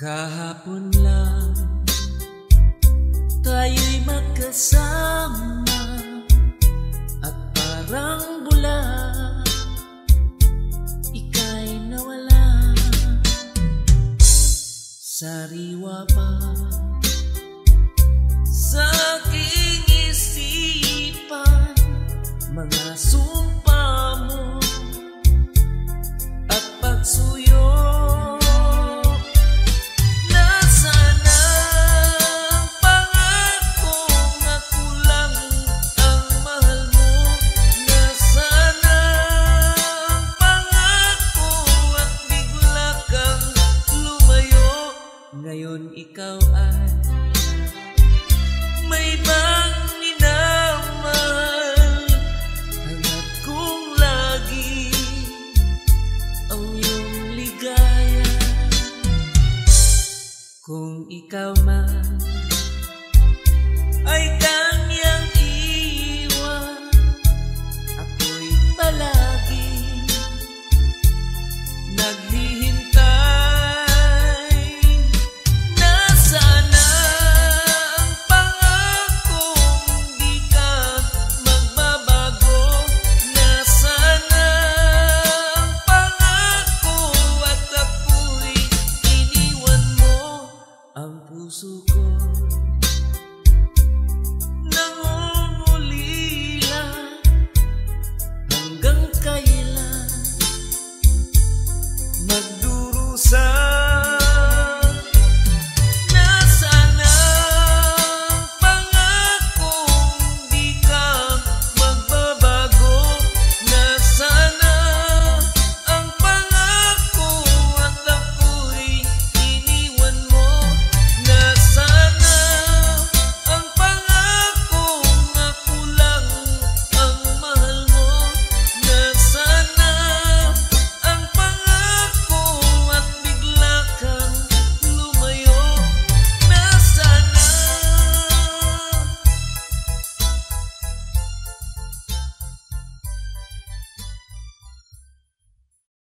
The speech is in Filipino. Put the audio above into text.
Kahapon lang tayo'y magkasama at parang bula ika'y nawala. Sariwa pa sa aking isipan mga sumpa mo at pagsuyo. Ngayon ikaw ay may bang minamahal. Hangat kong lagi ang iyong ligaya. Kung ikaw man ay kanyang iwan, ako'y palagi naghihintay. Ang puso ko